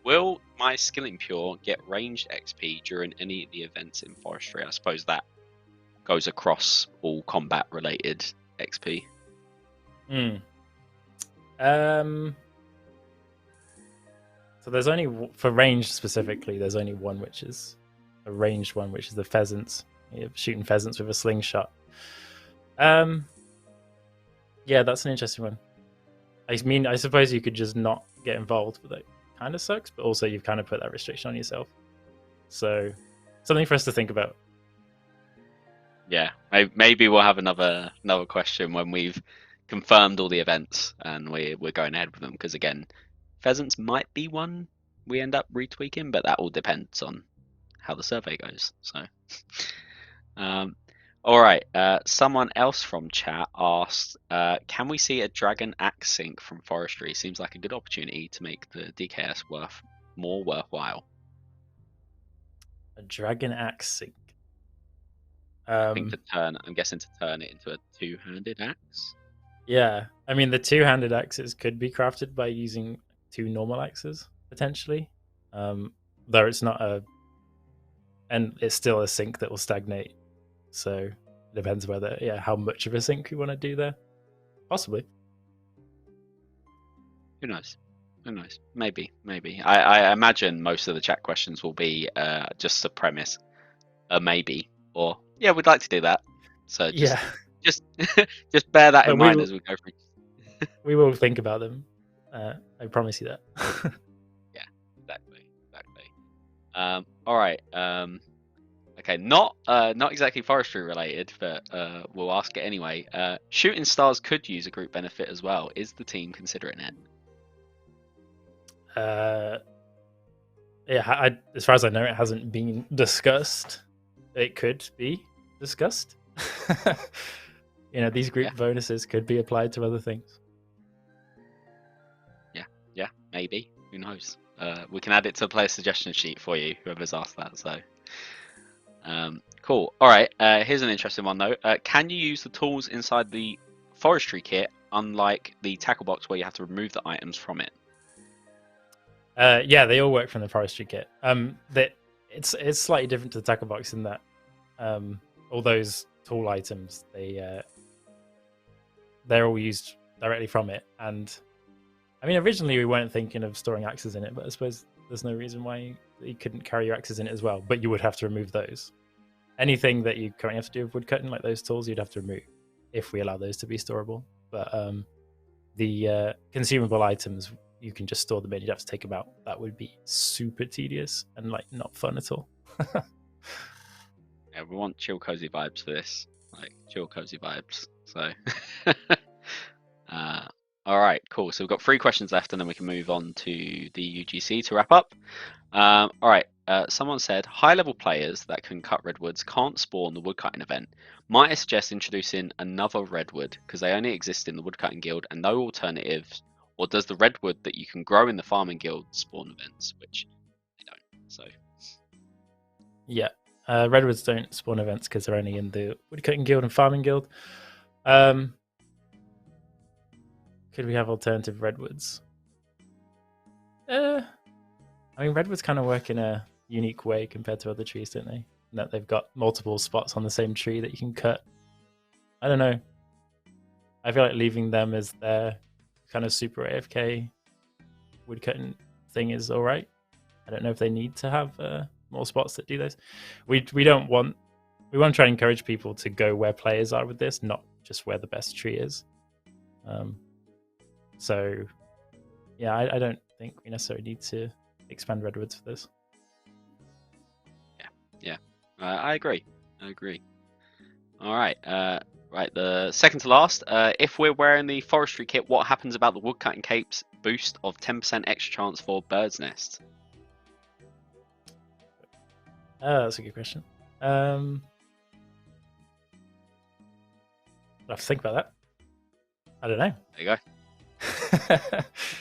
will my skill impure get ranged XP during any of the events in Forestry? I suppose that goes across all combat related XP. So there's only, for range specifically, there's only one which is ranged one, which is the pheasants. You're shooting pheasants with a slingshot. Yeah, that's an interesting one. I mean, I suppose you could just not get involved, but that kind of sucks. But also, you've kind of put that restriction on yourself. So, something for us to think about. Yeah, maybe we'll have another question when we've confirmed all the events and we're going ahead with them. Because again, pheasants might be one we end up retweaking, but that all depends on how the survey goes. So, all right. Someone else from chat asked, "Can we see a dragon axe sync from forestry? Seems like a good opportunity to make the DKS more worthwhile." A dragon axe sync. I think I'm guessing to turn it into a two-handed axe. Yeah, I mean the two-handed axes could be crafted by using two normal axes potentially, though it's not and it's still a sync that will stagnate. So it depends whether how much of a sync we want to do there. Possibly. Who knows? Maybe. I imagine most of the chat questions will be just a premise, a maybe, or yeah, we'd like to do that. So just bear that in mind as we go through. We will think about them. I promise you that. Yeah, exactly. All right. Okay, not exactly forestry related, but we'll ask it anyway. Shooting stars could use a group benefit as well. Is the team considering it? Yeah, as far as I know, it hasn't been discussed. It could be discussed. These group bonuses could be applied to other things. Yeah, maybe. Who knows? We can add it to the player suggestion sheet for you, whoever's asked that. So, cool. All right. Here's an interesting one though. Can you use the tools inside the forestry kit, unlike the Tacklebox, where you have to remove the items from it? Yeah, they all work from the forestry kit. It's slightly different to the Tacklebox in that all those tool items they're all used directly from it. And I mean, originally we weren't thinking of storing axes in it, but I suppose there's no reason why you couldn't carry your axes in it as well. But you would have to remove those. Anything that you currently have to do with woodcutting, like those tools, you'd have to remove if we allow those to be storable. But the consumable items, you can just store them in. You'd have to take them out. That would be super tedious and like not fun at all. Yeah, we want chill, cozy vibes for this. Like chill, cozy vibes. So, all right, cool. So we've got 3 questions left, and then we can move on to the UGC to wrap up. All right. Someone said high-level players that can cut redwoods can't spawn the woodcutting event. Might I suggest introducing another redwood because they only exist in the woodcutting guild and no alternatives? Or does the redwood that you can grow in the farming guild spawn events, which they don't? So yeah, redwoods don't spawn events because they're only in the woodcutting guild and farming guild. Could we have alternative redwoods? I mean, redwoods kind of work in a unique way compared to other trees, don't they? In that they've got multiple spots on the same tree that you can cut. I don't know. I feel like leaving them as their kind of super AFK woodcutting thing is all right. I don't know if they need to have more spots that do this. We want to try and encourage people to go where players are with this, not just where the best tree is. So yeah, I don't think we necessarily need to expand redwoods for this. Yeah, I agree. All right. Right, the second to last. If we're wearing the forestry kit, what happens about the woodcutting cape's boost of 10% extra chance for bird's nests? That's a good question. I'll have to think about that. I don't know. There you go.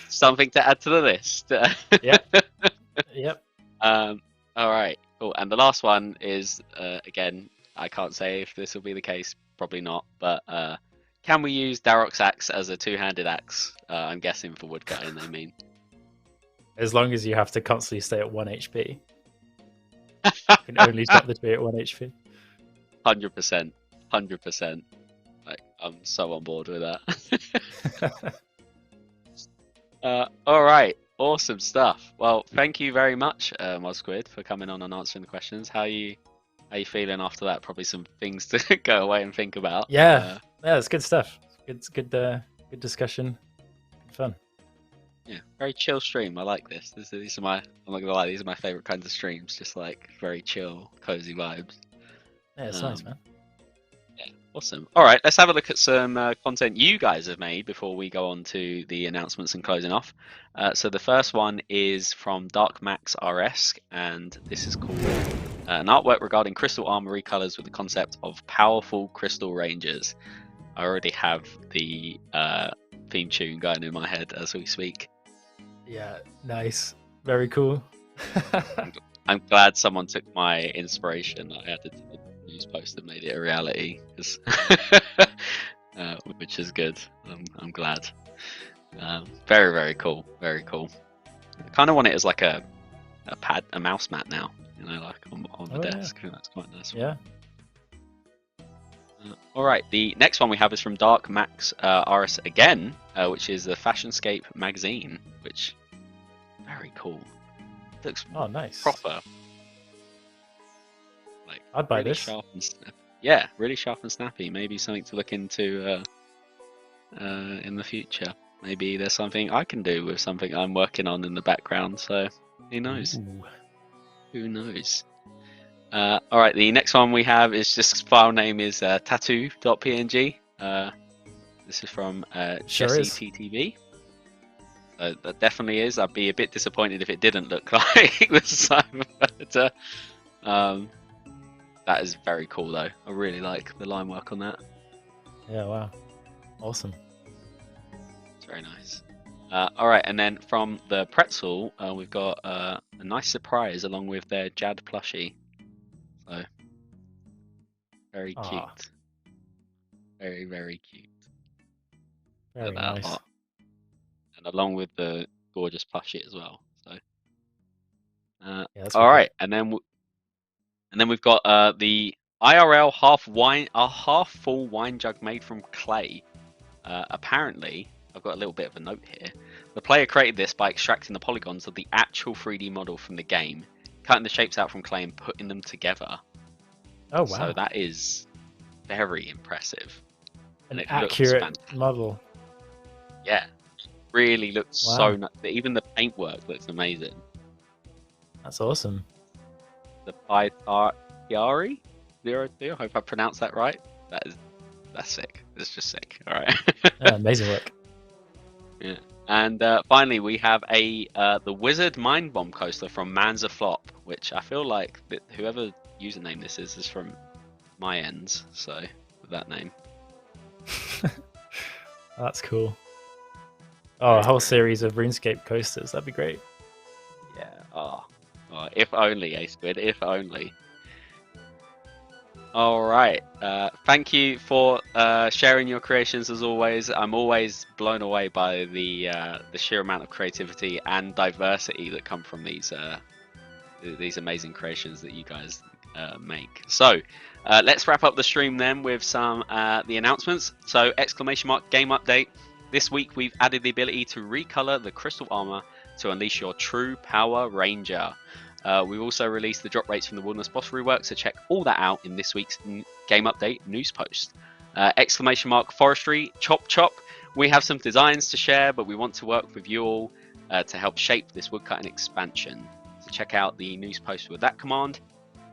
Something to add to the list. Yep. All right, cool. And the last one is again, I can't say if this will be the case. Probably not. But can we use Dharok's axe as a two-handed axe? I'm guessing for woodcutting. They mean. As long as you have to constantly stay at 1 HP. You can only stop the tree at 1 HP. 100%. Like, I'm so on board with that. All right. Awesome stuff. Well, thank you very much, Mods Squid, for coming on and answering the questions. How you feeling after that? Probably some things to go away and think about. Yeah, it's good stuff. It's good, good discussion. Good fun. Yeah, very chill stream. I like this. These are my. I'm not gonna lie. These are my favorite kinds of streams. Just like very chill, cozy vibes. Yeah, it's nice, man. Yeah, awesome. All right, let's have a look at some content you guys have made before we go on to the announcements and closing off. So the first one is from Dark Max RS, and this is called an artwork regarding crystal armor recolors with the concept of powerful crystal rangers. I already have the theme tune going in my head as we speak. Yeah, nice. Very cool. I'm glad someone took my inspiration that I added to the news post and made it a reality, which is good. I'm glad. Very, very cool. Very cool. I kind of want it as like a mouse mat now, like on the desk. Yeah. That's quite nice. Yeah. All right, the next one we have is from Dark Max RS again, which is the Fashionscape magazine, which very cool. Looks nice. Proper. Like I'd buy really this. Sharp and snappy. Yeah, really sharp and snappy. Maybe something to look into in the future. Maybe there's something I can do with something I'm working on in the background. So who knows? Ooh. Who knows? All right, the next one we have is just file name is tattoo.png. This is from Jesse TTV. That definitely is. I'd be a bit disappointed if it didn't look like this time. But, that is very cool though. I really like the line work on that. Yeah, wow. Awesome. It's very nice. All right, and then from the Pretzel, we've got a nice surprise along with their Jad plushie. So very cute. Very, very cute. Very nice. Art. And along with the gorgeous plushie as well. So all right, and then we've got the IRL half full wine jug made from clay. Apparently, I've got a little bit of a note here. The player created this by extracting the polygons of the actual 3D model from the game, cutting the shapes out from clay and putting them together. Oh wow! So that is very impressive. An accurate model. Yeah, really looks so nice. Even the paintwork looks amazing. That's awesome. The Pytari 02. I hope I pronounced that right. That's sick. It's just sick. All right. Yeah, amazing work. Yeah. And finally, we have the Wizard Mind Bomb coaster from Manza Flop, which I feel like whoever username this is from my ends. So with that name. That's cool. Oh, a whole series of RuneScape coasters. That'd be great. Yeah. Oh, if only, Squid. If only. All right. Thank you for sharing your creations as always. I'm always blown away by the sheer amount of creativity and diversity that come from these amazing creations that you guys make. So let's wrap up the stream then with some the announcements. So !game update. This week we've added the ability to recolor the crystal armor to unleash your true power ranger. We've also released the drop rates from the Wilderness Boss rework, so check all that out in this week's game update news post. Forestry chop chop. We have some designs to share, but we want to work with you all to help shape this woodcutting expansion. So check out the news post with that command.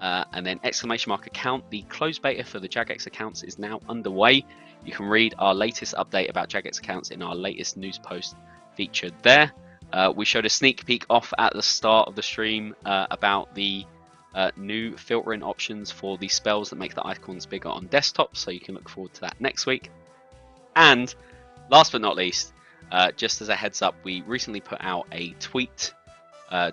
And then account. The closed beta for the Jagex accounts is now underway. You can read our latest update about Jagex accounts in our latest news post featured there. We showed a sneak peek off at the start of the stream about the new filtering options for the spells that make the icons bigger on desktop, so you can look forward to that next week. And last but not least, just as a heads up, we recently put out a tweet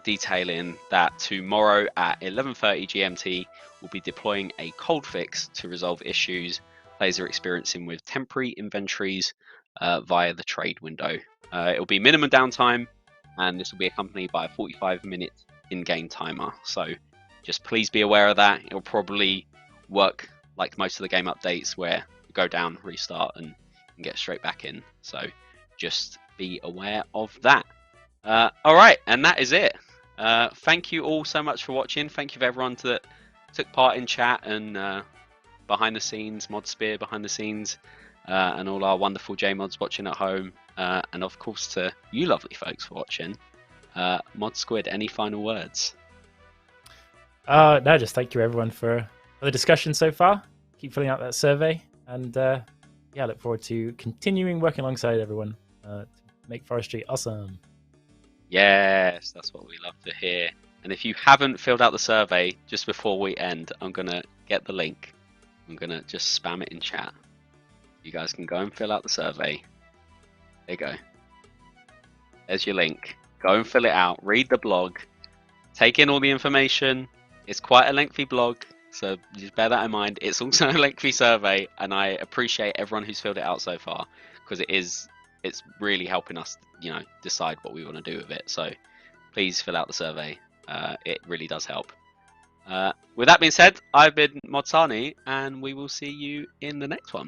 detailing that tomorrow at 11:30 GMT we'll be deploying a cold fix to resolve issues players are experiencing with temporary inventories via the trade window. It'll be minimum downtime, and this will be accompanied by a 45-minute in-game timer. So just please be aware of that. It'll probably work like most of the game updates where you go down, restart, and get straight back in. So just be aware of that. All right, and that is it. Thank you all so much for watching. Thank you for everyone that took part in chat and behind the scenes, Mod Spear behind the scenes, and all our wonderful JMods watching at home, and of course to you lovely folks for watching. Mod Squid, any final words? No, just thank you everyone for the discussion so far. Keep filling out that survey, and yeah, I look forward to continuing working alongside everyone to make forestry awesome. Yes, that's what we love to hear. And if you haven't filled out the survey, just before we end, I'm gonna get the link. I'm gonna just spam it in chat. You guys can go and fill out the survey. There you go. There's your link. Go and fill it out. Read the blog. Take in all the information. It's quite a lengthy blog, so just bear that in mind. It's also a lengthy survey, and I appreciate everyone who's filled it out so far, because it's really helping us, you know, decide what we want to do with it. So please fill out the survey. It really does help. With that being said, I've been Mods Sarnie, and we will see you in the next one.